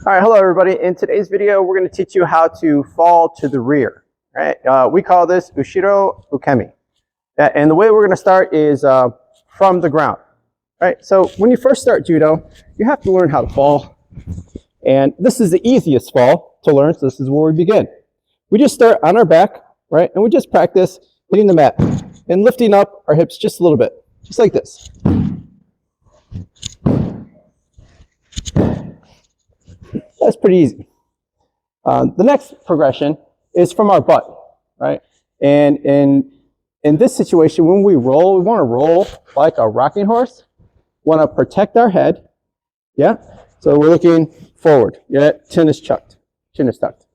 All right, hello everybody. In today's video, we're going to teach you how to fall to the rear. Right? We call this Ushiro Ukemi. And the way we're going to start is from the ground. Right? So when you first start judo, you have to learn how to fall. And this is the easiest fall to learn, so this is where we begin. We just start on our back, right? And we just practice hitting the mat and lifting up our hips just a little bit, just like this. That's pretty easy. The next progression is from our butt, right? And in this situation, when we roll, we want to roll like a rocking horse. We want to protect our head, yeah? So we're looking forward, yeah? Chin is tucked. Chin is tucked.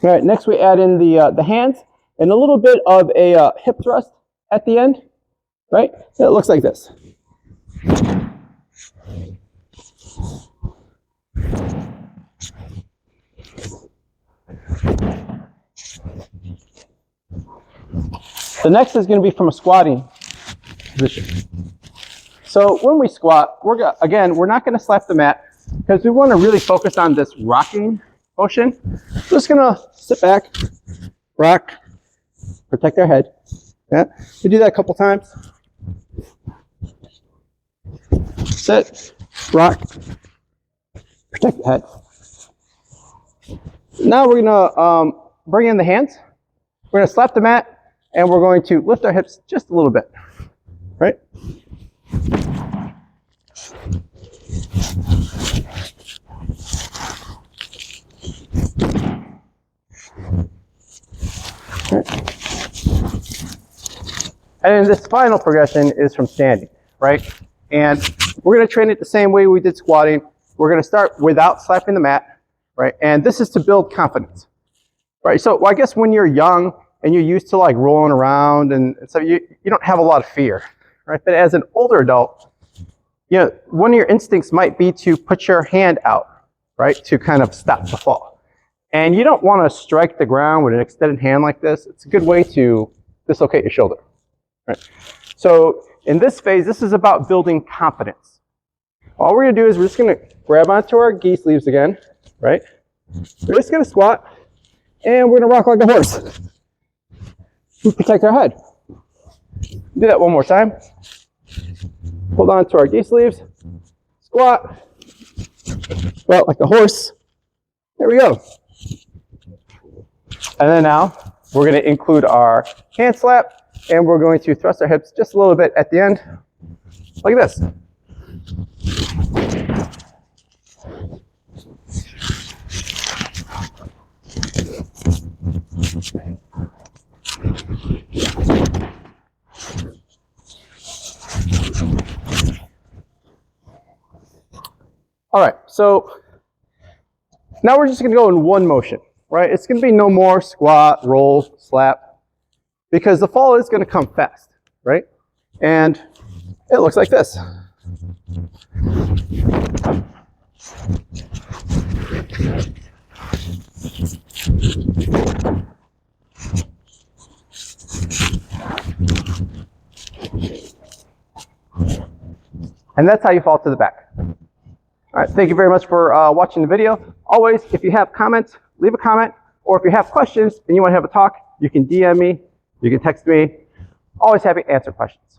All right, next we add in the hands and a little bit of a hip thrust at the end, right? It looks like this. The next is going to be from a squatting position. So when we squat, we're not going to slap the mat because we want to really focus on this rocking motion. We're just going to sit back, rock, protect our head. Yeah, we do that a couple times. Sit, rock, protect the head. Now we're going to bring in the hands. We're going to slap the mat, and we're going to lift our hips just a little bit, right? And then this final progression is from standing, right? And we're going to train it the same way we did squatting. We're going to start without slapping the mat, right? And this is to build confidence, right? So I guess when you're young and you're used to like rolling around and so you don't have a lot of fear, right? But as an older adult, you know, one of your instincts might be to put your hand out, right? To kind of stop the fall. And you don't want to strike the ground with an extended hand like this. It's a good way to dislocate your shoulder. Right. So in this phase, this is about building confidence. All we're going to do is we're just going to grab onto our gi sleeves again, right? We're just going to squat, and we're going to rock like a horse. We protect our head. Do that one more time. Hold on to our gi sleeves. Squat. Well, like a horse. There we go. And then now we're going to include our hand slap. And we're going to thrust our hips just a little bit at the end, like this. All right, so now we're just going to go in one motion, right? It's going to be no more squat, roll, slap. Because the fall is going to come fast, right? And it looks like this. And that's how you fall to the back. All right, thank you very much for watching the video. Always, if you have comments, leave a comment. Or if you have questions and you want to have a talk, you can DM me. You can text me. Always happy to answer questions.